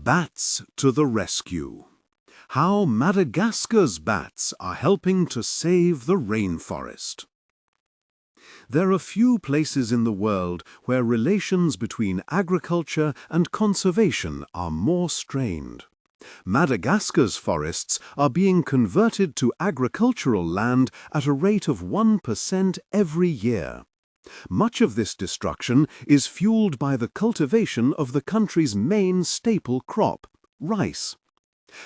Bats to the rescue. How Madagascar's bats are helping to save the rainforest. There are few places in the world where relations between agriculture and conservation are more strained. Madagascar's forests are being converted to agricultural land at a rate of 1% every year. Much of this destruction is fueled by the cultivation of the country's main staple crop, rice.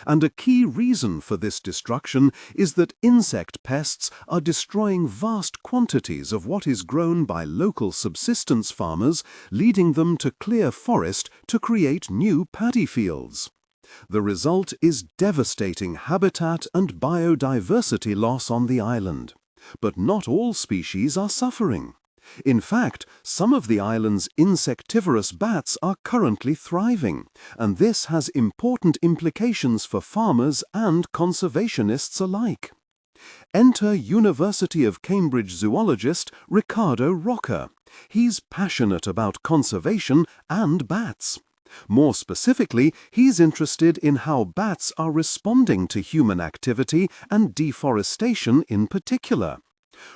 And a key reason for this destruction is that insect pests are destroying vast quantities of what is grown by local subsistence farmers, leading them to clear forest to create new paddy fields. The result is devastating habitat and biodiversity loss on the island. But not all species are suffering. In fact, some of the island's insectivorous bats are currently thriving, and this has important implications for farmers and conservationists alike. Enter University of Cambridge zoologist Ricardo Rocker. He's passionate about conservation and bats. More specifically, he's interested in how bats are responding to human activity and deforestation in particular.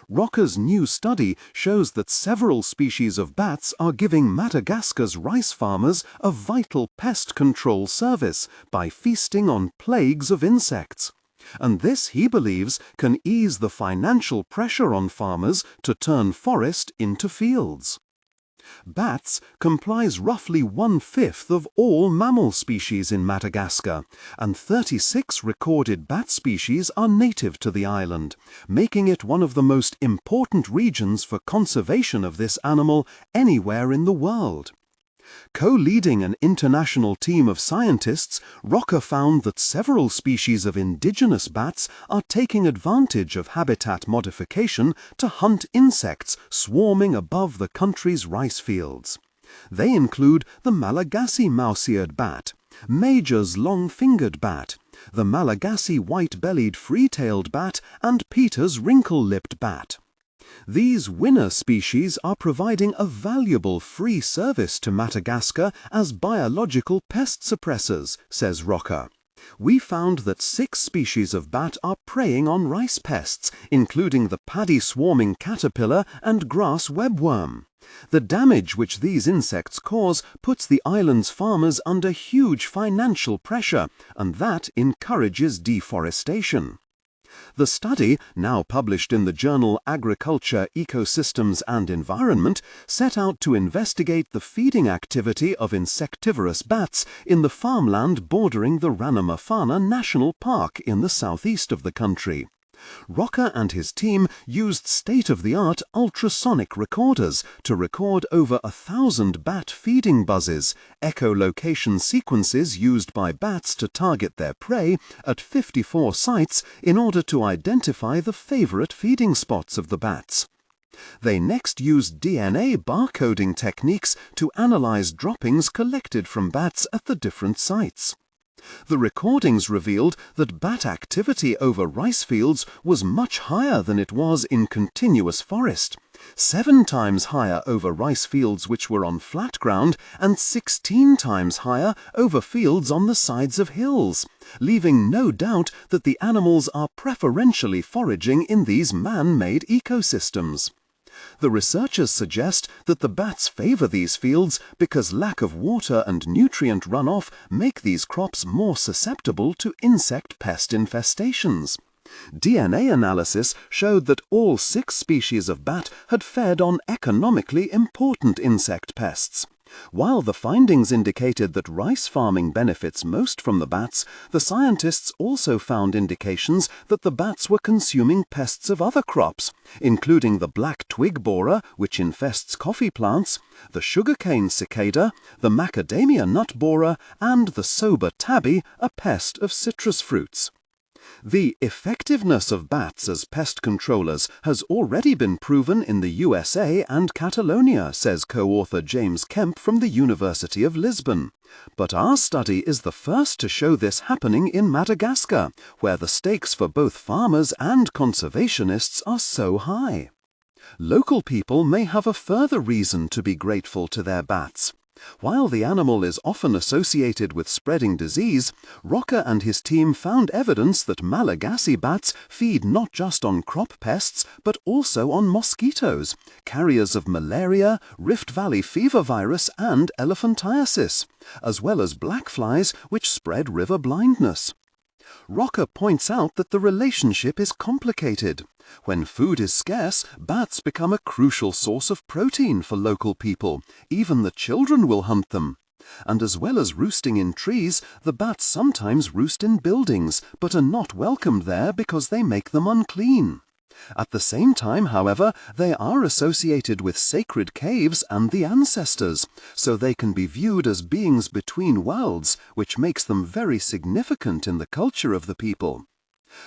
Rocker's new study shows that several species of bats are giving Madagascar's rice farmers a vital pest control service by feasting on plagues of insects. And this, he believes, can ease the financial pressure on farmers to turn forest into fields. Bats comprise roughly 1/5 of all mammal species in Madagascar, and 36 recorded bat species are native to the island, making it one of the most important regions for conservation of this animal anywhere in the world. Co-leading an international team of scientists, Rocker found that several species of indigenous bats are taking advantage of habitat modification to hunt insects swarming above the country's rice fields. They include the Malagasy mouse-eared bat, Major's long-fingered bat, the Malagasy white-bellied free-tailed bat, and Peter's wrinkle-lipped bat. These winner species are providing a valuable free service to Madagascar as biological pest suppressors, says Rocker. We found that 6 species of bat are preying on rice pests, including the paddy-swarming caterpillar and grass webworm. The damage which these insects cause puts the island's farmers under huge financial pressure, and that encourages deforestation. The study, now published in the journal Agriculture, Ecosystems and Environment, set out to investigate the feeding activity of insectivorous bats in the farmland bordering the Ranamafana National Park in the southeast of the country. Rocker and his team used state-of-the-art ultrasonic recorders to record over 1,000 bat feeding buzzes, echolocation sequences used by bats to target their prey, at 54 sites in order to identify the favorite feeding spots of the bats. They next used DNA barcoding techniques to analyze droppings collected from bats at the different sites. The recordings revealed that bat activity over rice fields was much higher than it was in continuous forest, 7 times higher over rice fields which were on flat ground and 16 times higher over fields on the sides of hills, leaving no doubt that the animals are preferentially foraging in these man-made ecosystems. The researchers suggest that the bats favor these fields because lack of water and nutrient runoff make these crops more susceptible to insect pest infestations. DNA analysis showed that all 6 species of bat had fed on economically important insect pests. While the findings indicated that rice farming benefits most from the bats, the scientists also found indications that the bats were consuming pests of other crops, including the black twig borer, which infests coffee plants, the sugarcane cicada, the macadamia nut borer, and the sober tabby, a pest of citrus fruits. The effectiveness of bats as pest controllers has already been proven in the USA and Catalonia, says co-author James Kemp from the University of Lisbon. But our study is the first to show this happening in Madagascar, where the stakes for both farmers and conservationists are so high. Local people may have a further reason to be grateful to their bats. While the animal is often associated with spreading disease, Rocker and his team found evidence that Malagasy bats feed not just on crop pests but also on mosquitoes, carriers of malaria, Rift Valley fever virus and elephantiasis, as well as black flies which spread river blindness. Rocker points out that the relationship is complicated. When food is scarce, bats become a crucial source of protein for local people. Even the children will hunt them. And as well as roosting in trees, the bats sometimes roost in buildings, but are not welcomed there because they make them unclean. At the same time, however, they are associated with sacred caves and the ancestors, so they can be viewed as beings between worlds, which makes them very significant in the culture of the people.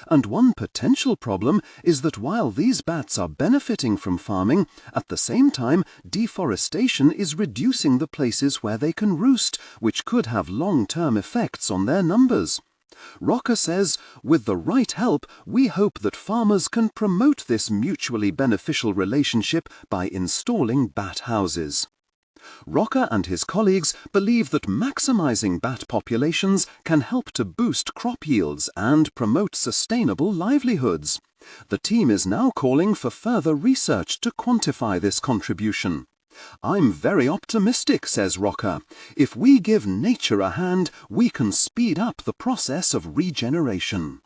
And one potential problem is that while these bats are benefiting from farming, at the same time deforestation is reducing the places where they can roost, which could have long-term effects on their numbers. Rocker says, with the right help, we hope that farmers can promote this mutually beneficial relationship by installing bat houses. Rocker and his colleagues believe that maximizing bat populations can help to boost crop yields and promote sustainable livelihoods. The team is now calling for further research to quantify this contribution. I'm very optimistic, says Rocker. If we give nature a hand, we can speed up the process of regeneration.